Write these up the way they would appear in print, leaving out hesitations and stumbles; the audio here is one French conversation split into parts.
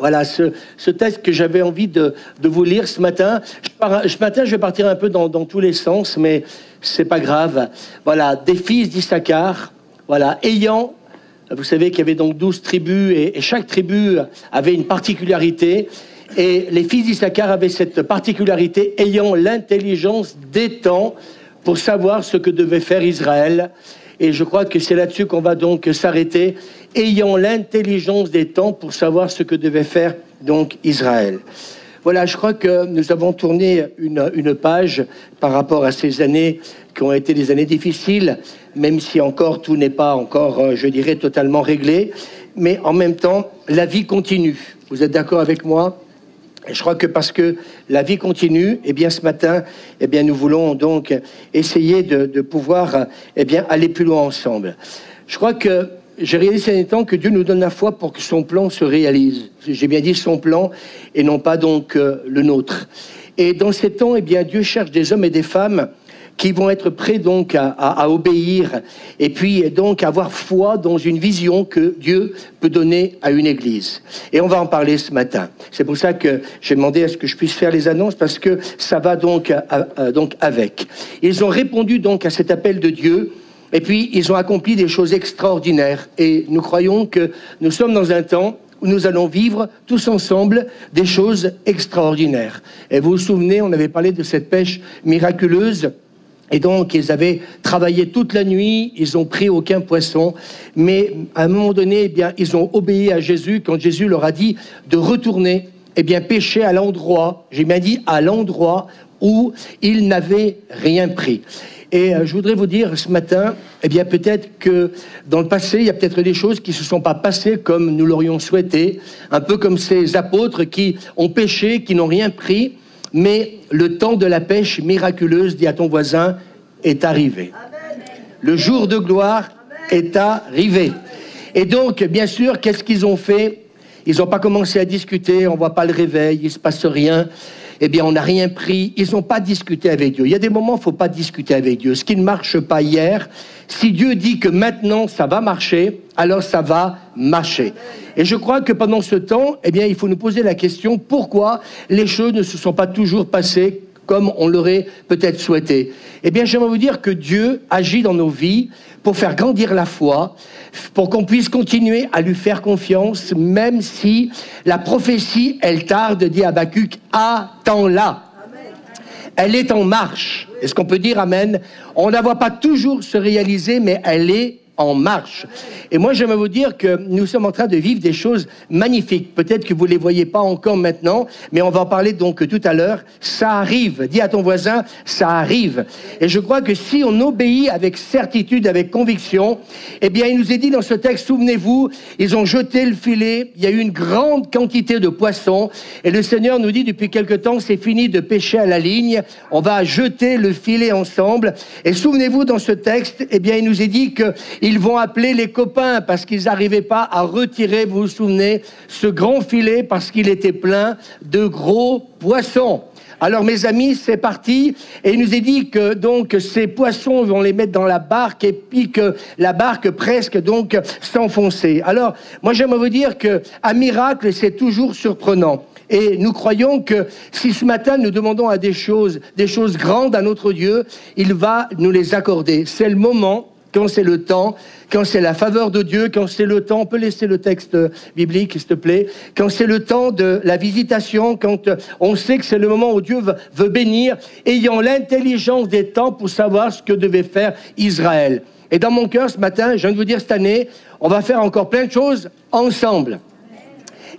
Voilà, ce texte que j'avais envie de vous lire ce matin. Ce matin, je vais partir un peu dans tous les sens, mais c'est pas grave. Voilà, des fils d'Issachar, voilà, ayant, vous savez qu'il y avait donc 12 tribus, et chaque tribu avait une particularité. Et les fils d'Issachar avaient cette particularité, ayant l'intelligence des temps pour savoir ce que devait faire Israël. Et je crois que c'est là-dessus qu'on va donc s'arrêter, ayant l'intelligence des temps pour savoir ce que devait faire donc Israël. Voilà, je crois que nous avons tourné une page par rapport à ces années qui ont été des années difficiles, même si encore tout n'est pas encore, je dirais, totalement réglé. Mais en même temps, la vie continue. Vous êtes d'accord avec moi ? Et je crois que parce que la vie continue, eh bien ce matin, eh bien nous voulons donc essayer de pouvoir aller plus loin ensemble. Je crois que j'ai réalisé ces derniers temps que Dieu nous donne la foi pour que son plan se réalise. J'ai bien dit son plan et non pas donc le nôtre. Et dans ces temps, eh bien Dieu cherche des hommes et des femmes qui vont être prêts donc à obéir et puis donc avoir foi dans une vision que Dieu peut donner à une église. Et on va en parler ce matin. C'est pour ça que j'ai demandé à ce que je puisse faire les annonces, parce que ça va donc avec. Ils ont répondu donc à cet appel de Dieu, et puis ils ont accompli des choses extraordinaires. Et nous croyons que nous sommes dans un temps où nous allons vivre tous ensemble des choses extraordinaires. Et vous vous souvenez, on avait parlé de cette pêche miraculeuse. Et donc, ils avaient travaillé toute la nuit, ils n'ont pris aucun poisson, mais à un moment donné, eh bien, ils ont obéi à Jésus quand Jésus leur a dit de retourner, eh bien, pêcher à l'endroit, j'ai bien dit à l'endroit où ils n'avaient rien pris. Et je voudrais vous dire ce matin, eh bien, peut-être que dans le passé, il y a peut-être des choses qui ne se sont pas passées comme nous l'aurions souhaité, un peu comme ces apôtres qui ont pêché, qui n'ont rien pris. Mais le temps de la pêche miraculeuse, dis à ton voisin, est arrivé. Le jour de gloire est arrivé. Et donc, bien sûr, qu'est-ce qu'ils ont fait? Ils n'ont pas commencé à discuter, on ne voit pas le réveil, il ne se passe rien. Eh bien, on n'a rien pris. Ils n'ont pas discuté avec Dieu. Il y a des moments où il ne faut pas discuter avec Dieu. Ce qui ne marche pas hier, si Dieu dit que maintenant ça va marcher, alors ça va marcher. Et je crois que pendant ce temps, eh bien, il faut nous poser la question, pourquoi les choses ne se sont pas toujours passées comme on l'aurait peut-être souhaité? Eh bien, j'aimerais vous dire que Dieu agit dans nos vies pour faire grandir la foi, pour qu'on puisse continuer à lui faire confiance, même si la prophétie, elle tarde, dit Habakkuk, attends-la. Elle est en marche. Est-ce qu'on peut dire amen? On ne la voit pas toujours se réaliser, mais elle est en marche. Et moi, j'aimerais vous dire que nous sommes en train de vivre des choses magnifiques. Peut-être que vous ne les voyez pas encore maintenant, mais on va en parler donc tout à l'heure. Ça arrive. Dis à ton voisin, ça arrive. Et je crois que si on obéit avec certitude, avec conviction, eh bien, il nous est dit dans ce texte, souvenez-vous, ils ont jeté le filet, il y a eu une grande quantité de poissons, et le Seigneur nous dit depuis quelque temps, c'est fini de pêcher à la ligne, on va jeter le filet ensemble. Et souvenez-vous, dans ce texte, eh bien, il nous est dit qu'ils vont appeler les copains parce qu'ils n'arrivaient pas à retirer, vous vous souvenez, ce grand filet parce qu'il était plein de gros poissons. Alors mes amis, c'est parti, et il nous est dit que donc ces poissons vont les mettre dans la barque et puis que la barque presque donc s'enfonçait. Alors moi j'aimerais vous dire que un miracle c'est toujours surprenant. Et nous croyons que si ce matin nous demandons à des choses grandes à notre Dieu, il va nous les accorder. C'est le moment. Quand c'est le temps, quand c'est la faveur de Dieu, quand c'est le temps, on peut laisser le texte biblique, s'il te plaît, quand c'est le temps de la visitation, quand on sait que c'est le moment où Dieu veut bénir, ayant l'intelligence des temps pour savoir ce que devait faire Israël. Et dans mon cœur, ce matin, je viens de vous dire, cette année, on va faire encore plein de choses ensemble.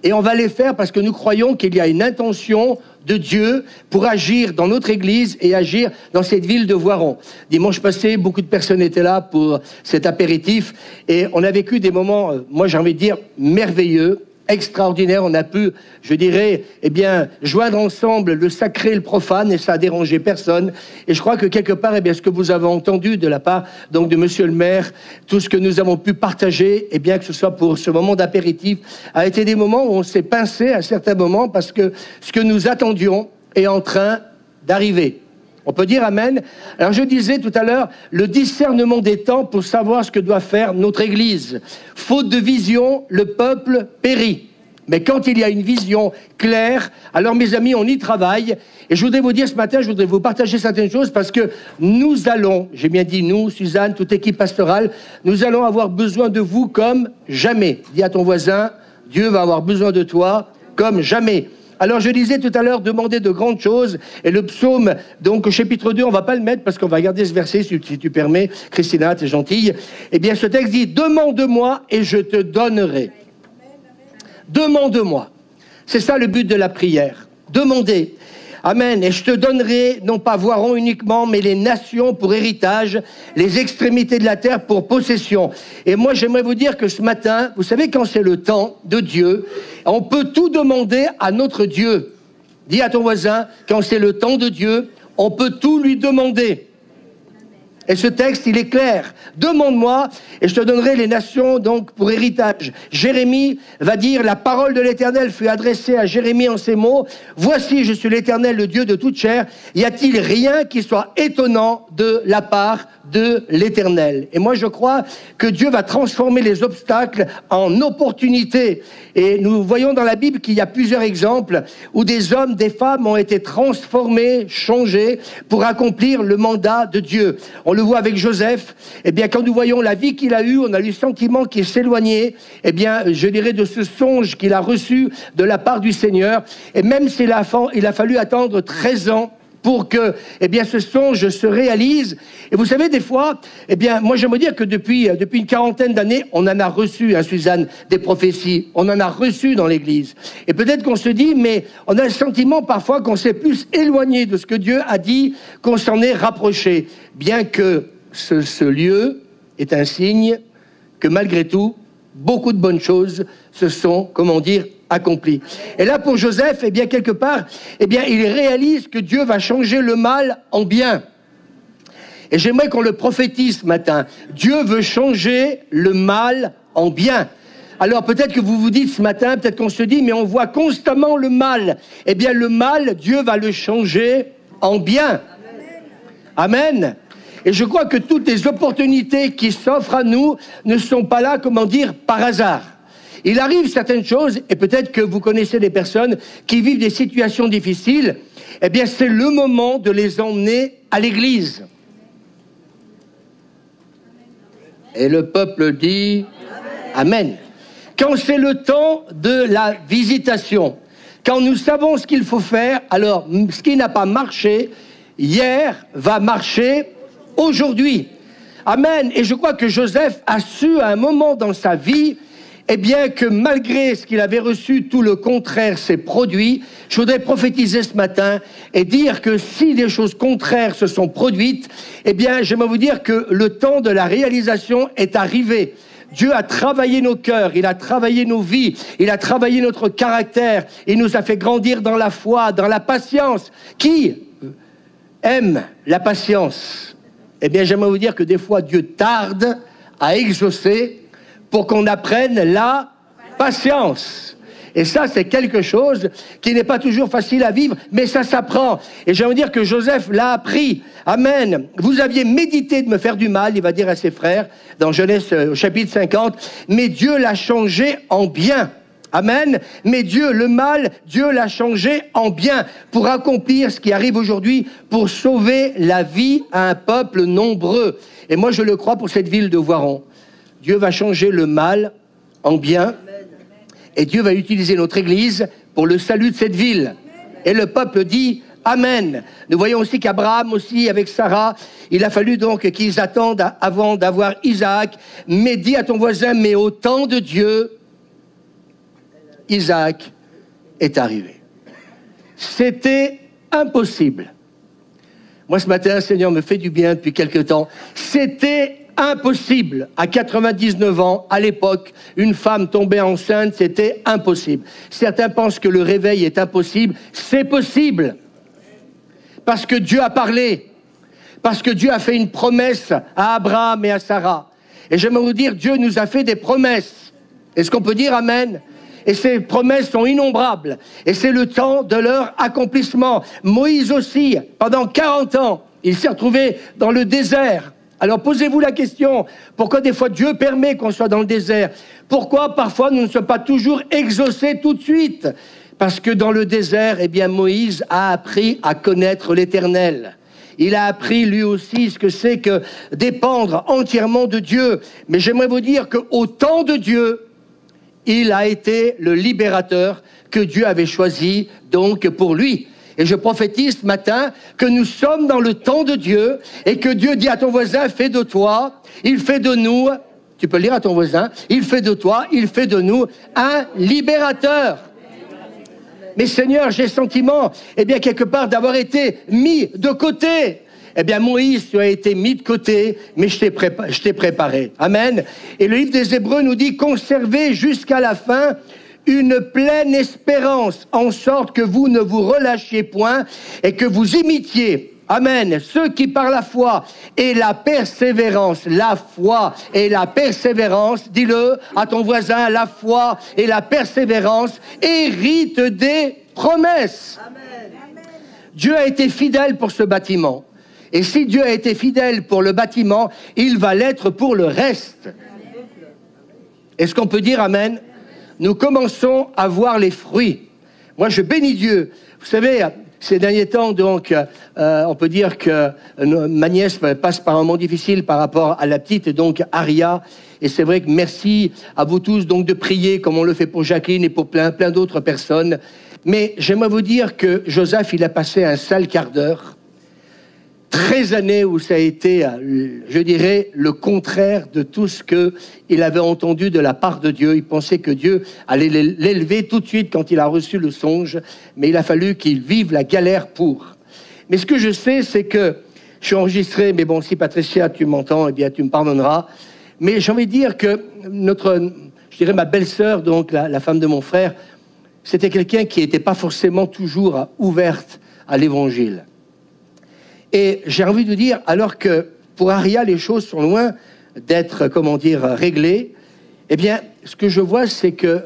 Et on va les faire parce que nous croyons qu'il y a une intention de Dieu pour agir dans notre église et agir dans cette ville de Voiron. Dimanche passé, beaucoup de personnes étaient là pour cet apéritif et on a vécu des moments, moi j'ai envie de dire, merveilleux, extraordinaires. On a pu, je dirais, eh bien, joindre ensemble le sacré et le profane et ça a dérangé personne. Et je crois que quelque part, eh bien, ce que vous avez entendu de la part donc de Monsieur le maire, tout ce que nous avons pu partager, eh bien, que ce soit pour ce moment d'apéritif, a été des moments où on s'est pincé à certains moments parce que ce que nous attendions est en train d'arriver. On peut dire amen. Alors je disais tout à l'heure, le discernement des temps pour savoir ce que doit faire notre Église. Faute de vision, le peuple périt. Mais quand il y a une vision claire, alors mes amis, on y travaille. Et je voudrais vous dire ce matin, je voudrais vous partager certaines choses parce que nous allons, j'ai bien dit nous, Suzanne, toute équipe pastorale, nous allons avoir besoin de vous comme jamais. Dis à ton voisin, Dieu va avoir besoin de toi comme jamais. Alors je disais tout à l'heure, demander de grandes choses. Et le psaume, donc au chapitre 2, on ne va pas le mettre parce qu'on va garder ce verset, si tu permets. Christina, t'es gentille. Eh bien ce texte dit, demande-moi et je te donnerai. Demande-moi. C'est ça le but de la prière. Demandez. Amen. Et je te donnerai, non pas Voiron uniquement, mais les nations pour héritage, les extrémités de la terre pour possession. Et moi, j'aimerais vous dire que ce matin, vous savez, quand c'est le temps de Dieu, on peut tout demander à notre Dieu. Dis à ton voisin, quand c'est le temps de Dieu, on peut tout lui demander. Et ce texte, il est clair. Demande-moi et je te donnerai les nations donc pour héritage. Jérémie va dire, la parole de l'Éternel fut adressée à Jérémie en ces mots. Voici, je suis l'Éternel, le Dieu de toute chair. Y a-t-il rien qui soit étonnant de la part de l'Éternel? Et moi, je crois que Dieu va transformer les obstacles en opportunités. Et nous voyons dans la Bible qu'il y a plusieurs exemples où des hommes, des femmes ont été transformés, changés pour accomplir le mandat de Dieu. On le voit avec Joseph. Eh bien, quand nous voyons la vie qu'il a eue, on a eu le sentiment qu'il s'éloignait, eh bien, je dirais, de ce songe qu'il a reçu de la part du Seigneur. Et même s'il a fallu attendre 13 ans pour que, eh bien, ce songe se réalise. Et vous savez, des fois, eh bien, moi, j'aimerais dire que depuis une quarantaine d'années, on en a reçu, hein, Suzanne, des prophéties. On en a reçu dans l'Église. Et peut-être qu'on se dit, mais on a le sentiment parfois qu'on s'est plus éloigné de ce que Dieu a dit, qu'on s'en est rapproché. Bien que ce lieu est un signe que malgré tout, beaucoup de bonnes choses se sont, comment dire, accomplies. Et là, pour Joseph, eh bien, quelque part, eh bien, il réalise que Dieu va changer le mal en bien. Et j'aimerais qu'on le prophétise ce matin. Dieu veut changer le mal en bien. Alors peut-être que vous vous dites ce matin, peut-être qu'on se dit, mais on voit constamment le mal. Eh bien, le mal, Dieu va le changer en bien. Amen. Et je crois que toutes les opportunités qui s'offrent à nous ne sont pas là, comment dire, par hasard. Il arrive certaines choses, et peut-être que vous connaissez des personnes qui vivent des situations difficiles, eh bien c'est le moment de les emmener à l'église. Et le peuple dit Amen. Quand c'est le temps de la visitation, quand nous savons ce qu'il faut faire, alors ce qui n'a pas marché hier va marcher aujourd'hui. Amen. Et je crois que Joseph a su à un moment dans sa vie, eh bien que malgré ce qu'il avait reçu, tout le contraire s'est produit. Je voudrais prophétiser ce matin et dire que si des choses contraires se sont produites, eh bien j'aimerais vous dire que le temps de la réalisation est arrivé. Dieu a travaillé nos cœurs, il a travaillé nos vies, il a travaillé notre caractère, il nous a fait grandir dans la foi, dans la patience. Qui aime la patience? Eh bien j'aimerais vous dire que des fois Dieu tarde à exaucer pour qu'on apprenne la patience. Et ça, c'est quelque chose qui n'est pas toujours facile à vivre, mais ça s'apprend. Et j'aimerais dire que Joseph l'a appris. Amen. Vous aviez médité de me faire du mal, il va dire à ses frères, dans Genèse au chapitre 50, mais Dieu l'a changé en bien. Amen. Mais Dieu, le mal, Dieu l'a changé en bien pour accomplir ce qui arrive aujourd'hui, pour sauver la vie à un peuple nombreux. Et moi, je le crois pour cette ville de Voiron. Dieu va changer le mal en bien et Dieu va utiliser notre Église pour le salut de cette ville. Et le peuple dit Amen. Nous voyons aussi qu'Abraham aussi, avec Sarah, il a fallu donc qu'ils attendent avant d'avoir Isaac. Mais dis à ton voisin, mais au temps de Dieu, Isaac est arrivé. C'était impossible. Moi, ce matin, le Seigneur me fait du bien depuis quelque temps. C'était impossible. À 99 ans, à l'époque, une femme tombée enceinte, c'était impossible. Certains pensent que le réveil est impossible. C'est possible. Parce que Dieu a parlé. Parce que Dieu a fait une promesse à Abraham et à Sarah. Et j'aimerais vous dire, Dieu nous a fait des promesses. Est-ce qu'on peut dire Amen? Et ces promesses sont innombrables. Et c'est le temps de leur accomplissement. Moïse aussi, pendant 40 ans, il s'est retrouvé dans le désert. Alors posez-vous la question, pourquoi des fois Dieu permet qu'on soit dans le désert? Pourquoi parfois nous ne sommes pas toujours exaucés tout de suite? Parce que dans le désert, eh bien Moïse a appris à connaître l'Éternel. Il a appris lui aussi ce que c'est que dépendre entièrement de Dieu. Mais j'aimerais vous dire qu'au temps de Dieu, il a été le libérateur que Dieu avait choisi donc pour lui. Et je prophétise ce matin que nous sommes dans le temps de Dieu et que Dieu dit à ton voisin, fais de toi, il fait de nous, tu peux le lire à ton voisin, il fait de toi, il fait de nous un libérateur. Mais Seigneur, j'ai le sentiment, eh bien, quelque part, d'avoir été mis de côté. Eh bien, Moïse, tu as été mis de côté, mais je t'ai préparé. Amen. Et le livre des Hébreux nous dit, conservez jusqu'à la fin une pleine espérance, en sorte que vous ne vous relâchiez point et que vous imitiez. Amen. Ceux qui par la foi et la persévérance, dis-le à ton voisin, la foi et la persévérance héritent des promesses. Amen. Dieu a été fidèle pour ce bâtiment. Et si Dieu a été fidèle pour le bâtiment, il va l'être pour le reste. Est-ce qu'on peut dire amen? Nous commençons à voir les fruits. Moi, je bénis Dieu. Vous savez, ces derniers temps, donc, on peut dire que ma nièce passe par un moment difficile par rapport à la petite, donc Aria. Et c'est vrai que merci à vous tous donc de prier, comme on le fait pour Jacqueline et pour plein d'autres personnes. Mais j'aimerais vous dire que Joseph, il a passé un sale quart d'heure. 13 années où ça a été, je dirais, le contraire de tout ce qu'il avait entendu de la part de Dieu. Il pensait que Dieu allait l'élever tout de suite quand il a reçu le songe, mais il a fallu qu'il vive la galère pour. Mais ce que je sais, c'est que je suis enregistré, mais bon, si Patricia, tu m'entends, eh bien, tu me pardonneras. Mais j'ai envie de dire que je dirais ma belle-sœur, donc la femme de mon frère, c'était quelqu'un qui n'était pas forcément toujours ouverte à l'évangile. Et j'ai envie de dire, alors que pour Aria, les choses sont loin d'être, comment dire, réglées, eh bien, ce que je vois, c'est qu'elle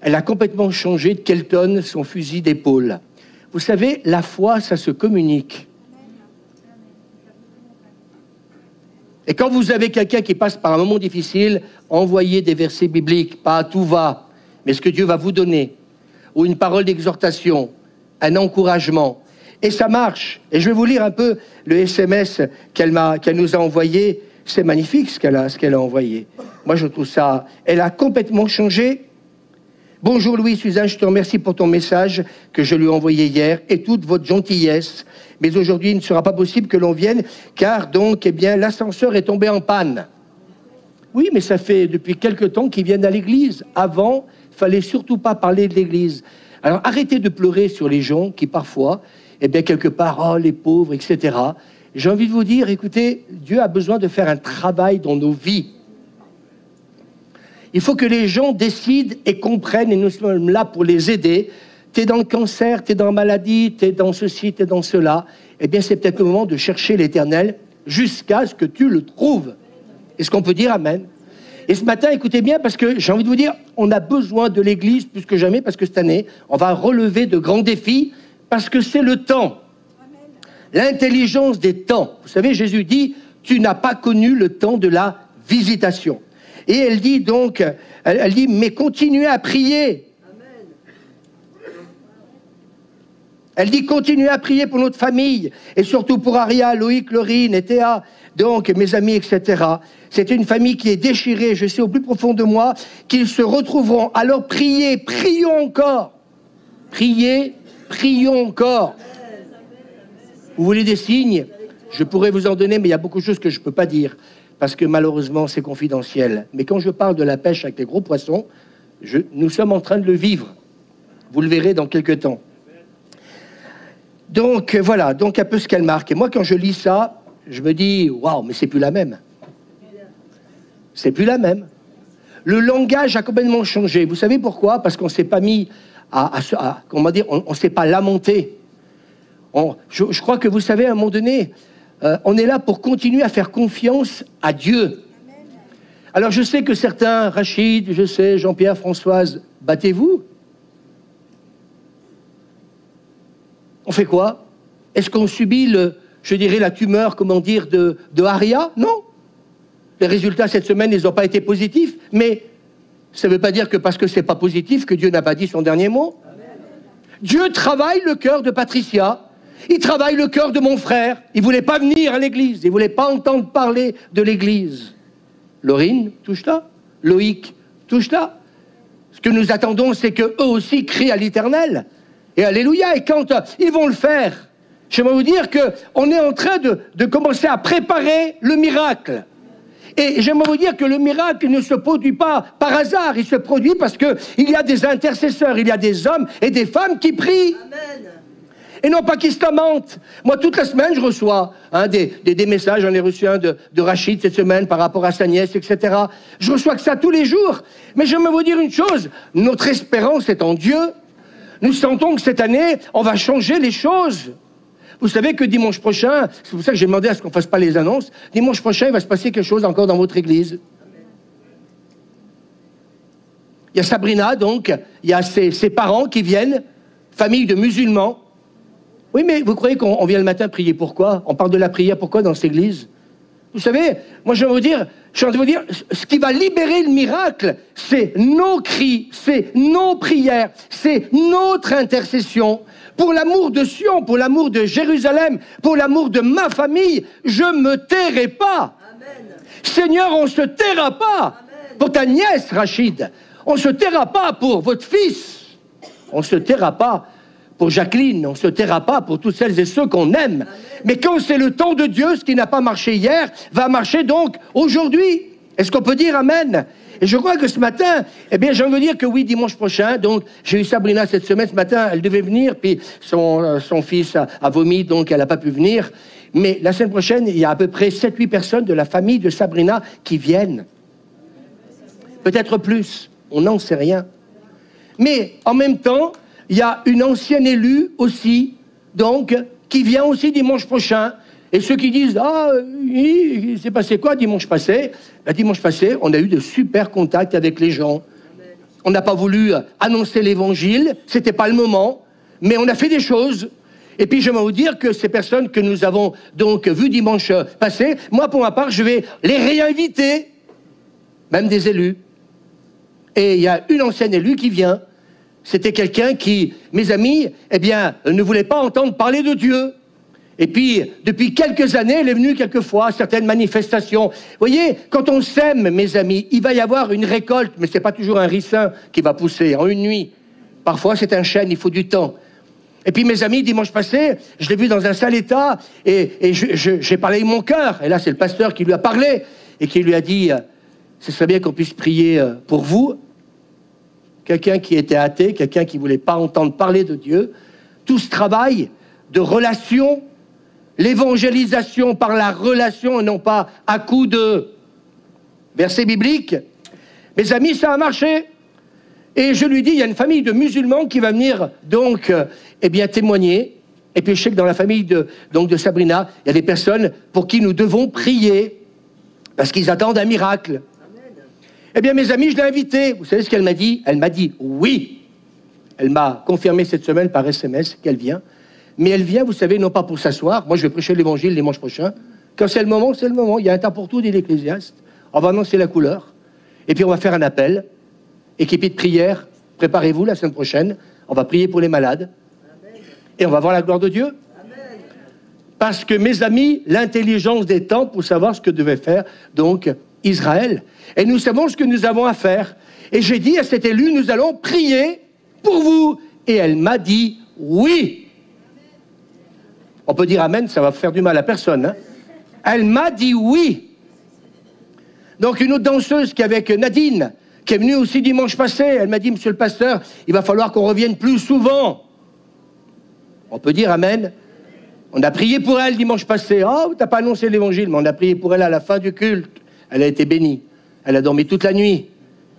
a complètement changé de Kelton son fusil d'épaule. Vous savez, la foi, ça se communique. Et quand vous avez quelqu'un qui passe par un moment difficile, envoyez des versets bibliques, pas à tout va, mais ce que Dieu va vous donner, ou une parole d'exhortation, un encouragement. Et ça marche. Et je vais vous lire un peu le SMS qu'elle nous a envoyé. C'est magnifique ce qu'elle a envoyé. Moi, je trouve ça... Elle a complètement changé. Bonjour Louis-Suzanne, je te remercie pour ton message que je lui ai envoyé hier et toute votre gentillesse. Mais aujourd'hui, il ne sera pas possible que l'on vienne car donc, eh bien, l'ascenseur est tombé en panne. Oui, mais ça fait depuis quelque temps qu'ils viennent à l'église. Avant, il ne fallait surtout pas parler de l'église. Alors, arrêtez de pleurer sur les gens qui, parfois... eh bien, quelque part, oh, les pauvres, etc. J'ai envie de vous dire, écoutez, Dieu a besoin de faire un travail dans nos vies. Il faut que les gens décident et comprennent, et nous sommes là pour les aider. Tu es dans le cancer, tu es dans la maladie, tu es dans ceci, tu es dans cela. Eh bien, c'est peut-être le moment de chercher l'Éternel jusqu'à ce que tu le trouves. Est-ce qu'on peut dire amen? Et ce matin, écoutez bien, parce que j'ai envie de vous dire, on a besoin de l'Église plus que jamais, parce que cette année, on va relever de grands défis, parce que c'est le temps, l'intelligence des temps. Vous savez, Jésus dit, tu n'as pas connu le temps de la visitation. Et elle dit donc, elle dit, mais continuez à prier. Elle dit, continuez à prier pour notre famille, et surtout pour Aria, Loïc, Laurine et Théa, donc mes amis, etc. C'est une famille qui est déchirée, je sais au plus profond de moi, qu'ils se retrouveront. Alors priez, prions encore. Priez, prions encore. Vous voulez des signes? Je pourrais vous en donner, mais il y a beaucoup de choses que je ne peux pas dire, parce que malheureusement, c'est confidentiel. Mais quand je parle de la pêche avec les gros poissons, nous sommes en train de le vivre. Vous le verrez dans quelques temps. Donc, voilà, donc un peu ce qu'elle marque. Et moi, quand je lis ça, je me dis, waouh, mais c'est plus la même. C'est plus la même. Le langage a complètement changé. Vous savez pourquoi? Parce qu'on ne s'est pas mis comment dire, on ne s'est pas lamenté. Je crois que vous savez, à un moment donné, on est là pour continuer à faire confiance à Dieu. Alors je sais que certains, Rachid, je sais, Jean-Pierre, Françoise, battez-vous. On fait quoi? Est-ce qu'on subit je dirais, la tumeur, comment dire, de Aria? Non. les résultats cette semaine, ils n'ont pas été positifs, mais ça ne veut pas dire que parce que ce n'est pas positif, que Dieu n'a pas dit son dernier mot. Dieu travaille le cœur de Patricia, il travaille le cœur de mon frère. Il ne voulait pas venir à l'église, il ne voulait pas entendre parler de l'église. Laurine, touche là. Loïc, touche là. Ce que nous attendons, c'est qu'eux aussi crient à l'Éternel. Et alléluia, et quand ils vont le faire, j'aimerais vous dire qu'on est en train de commencer à préparer le miracle. Et j'aimerais vous dire que le miracle ne se produit pas par hasard, il se produit parce qu'il y a des intercesseurs, il y a des hommes et des femmes qui prient. Amen. Et non pas qui se lamentent. Moi, toute la semaine, je reçois des messages. J'en ai reçu un de Rachid cette semaine par rapport à sa nièce, etc. Je reçois que ça tous les jours. Mais j'aimerais vous dire une chose, notre espérance est en Dieu. Nous sentons que cette année, on va changer les choses. Vous savez que dimanche prochain, c'est pour ça que j'ai demandé à ce qu'on ne fasse pas les annonces, dimanche prochain, il va se passer quelque chose encore dans votre église. Il y a Sabrina, donc, il y a ses parents qui viennent, famille de musulmans. Oui, mais vous croyez qu'on vient le matin prier pourquoi? On parle de la prière pourquoi dans cette église? Vous savez, moi je suis en train de vous dire, ce qui va libérer le miracle, c'est nos cris, c'est nos prières, c'est notre intercession. Pour l'amour de Sion, pour l'amour de Jérusalem, pour l'amour de ma famille, je ne me tairai pas. Amen. Seigneur, on ne se taira pas. Amen. Pour ta nièce, Rachid. On ne se taira pas pour votre fils. On ne se taira pas pour Jacqueline. On ne se taira pas pour toutes celles et ceux qu'on aime. Amen. Mais quand c'est le temps de Dieu, ce qui n'a pas marché hier, va marcher donc aujourd'hui. Est-ce qu'on peut dire Amen? Et je crois que ce matin, eh bien, j'ai envie de dire que oui, dimanche prochain, donc, j'ai eu Sabrina cette semaine, ce matin, elle devait venir, puis son fils a vomi, donc elle n'a pas pu venir. Mais la semaine prochaine, il y a à peu près 7-8 personnes de la famille de Sabrina qui viennent. Peut-être plus, on n'en sait rien. Mais en même temps, il y a une ancienne élue aussi, donc, qui vient aussi dimanche prochain. Et ceux qui disent « Ah, il s'est passé quoi dimanche passé ?» Ben, dimanche passé, on a eu de super contacts avec les gens. On n'a pas voulu annoncer l'évangile, c'était pas le moment, mais on a fait des choses. Et puis, je vais vous dire que ces personnes que nous avons donc vues dimanche passé, moi, pour ma part, je vais les réinviter, même des élus. Et il y a une ancienne élue qui vient. C'était quelqu'un qui, mes amis, eh bien, ne voulait pas entendre parler de Dieu. Et puis, depuis quelques années, elle est venue quelquefois à certaines manifestations. Vous voyez, quand on sème, mes amis, il va y avoir une récolte, mais ce n'est pas toujours un ricin qui va pousser en une nuit. Parfois, c'est un chêne, il faut du temps. Et puis, mes amis, dimanche passé, je l'ai vu dans un sale état, et j'ai parlé avec mon cœur. Et là, c'est le pasteur qui lui a parlé, et qui lui a dit, ce serait bien qu'on puisse prier pour vous. Quelqu'un qui était athée, quelqu'un qui ne voulait pas entendre parler de Dieu. Tout ce travail de relation, l'évangélisation par la relation et non pas à coup de versets bibliques. Mes amis, ça a marché. Et je lui dis, il y a une famille de musulmans qui va venir donc eh bien, témoigner. Et puis je sais que dans la famille de Sabrina, il y a des personnes pour qui nous devons prier parce qu'ils attendent un miracle. Amen. Eh bien, mes amis, je l'ai invitée. Vous savez ce qu'elle m'a dit? Elle m'a dit oui. Elle m'a confirmé cette semaine par SMS qu'elle vient. Mais elle vient, vous savez, non pas pour s'asseoir. Moi, je vais prêcher l'évangile dimanche prochain. Quand c'est le moment, c'est le moment. Il y a un temps pour tout, dit l'Ecclésiaste. On va annoncer la couleur. Et puis, on va faire un appel. Équipé de prière. Préparez-vous la semaine prochaine. On va prier pour les malades. Amen. Et on va voir la gloire de Dieu. Amen. Parce que, mes amis, l'intelligence des temps pour savoir ce que devait faire, donc, Israël. Et nous savons ce que nous avons à faire. Et j'ai dit à cet élu, nous allons prier pour vous. Et elle m'a dit oui. On peut dire amen, ça va faire du mal à personne. Hein. Elle m'a dit oui. Donc une autre danseuse qui est avec Nadine, qui est venue aussi dimanche passé, elle m'a dit, monsieur le pasteur, il va falloir qu'on revienne plus souvent. On peut dire amen. On a prié pour elle dimanche passé. Oh, t'as pas annoncé l'évangile, mais on a prié pour elle à la fin du culte. Elle a été bénie. Elle a dormi toute la nuit.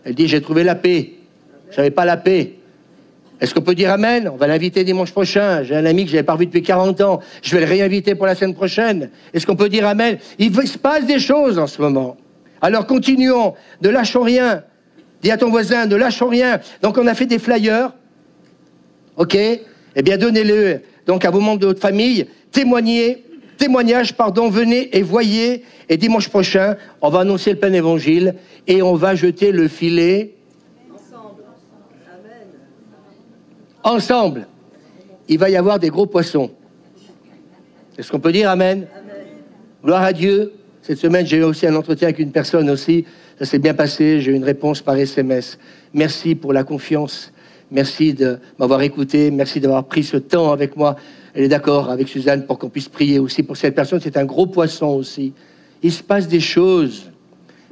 Elle dit, j'ai trouvé la paix. J'avais pas la paix. Est-ce qu'on peut dire amen? On va l'inviter dimanche prochain. J'ai un ami que je n'avais pas vu depuis 40 ans. Je vais le réinviter pour la semaine prochaine. Est-ce qu'on peut dire amen? Il se passe des choses en ce moment. Alors continuons. Ne lâchons rien. Dis à ton voisin, ne lâchons rien. Donc on a fait des flyers. OK? Eh bien donnez-le donc à vos membres de votre famille. Témoignez. témoignage, pardon, venez et voyez. Et dimanche prochain, on va annoncer le plein évangile et on va jeter le filet ensemble. Amen. Ensemble. Il va y avoir des gros poissons. Est-ce qu'on peut dire amen? Amen. Gloire à Dieu. Cette semaine, j'ai eu aussi un entretien avec une personne aussi. Ça s'est bien passé. J'ai eu une réponse par SMS. Merci pour la confiance. Merci de m'avoir écouté. Merci d'avoir pris ce temps avec moi. Elle est d'accord avec Suzanne pour qu'on puisse prier aussi pour cette personne. C'est un gros poisson aussi. Il se passe des choses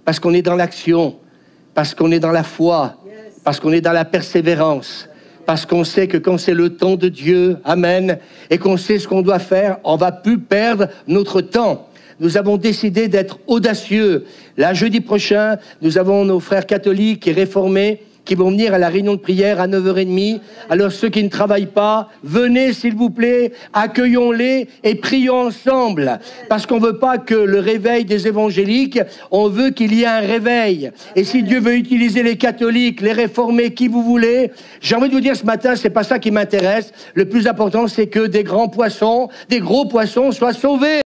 parce qu'on est dans l'action, parce qu'on est dans la foi, parce qu'on est dans la persévérance, parce qu'on sait que quand c'est le temps de Dieu, amen, et qu'on sait ce qu'on doit faire, on ne va plus perdre notre temps. Nous avons décidé d'être audacieux. Là, jeudi prochain, nous avons nos frères catholiques et réformés qui vont venir à la réunion de prière à 9h30. Alors ceux qui ne travaillent pas, venez s'il vous plaît, accueillons-les et prions ensemble. Parce qu'on ne veut pas que le réveil des évangéliques, on veut qu'il y ait un réveil. Et si Dieu veut utiliser les catholiques, les réformés, qui vous voulez, j'ai envie de vous dire ce matin, c'est pas ça qui m'intéresse. Le plus important, c'est que des grands poissons, des gros poissons soient sauvés.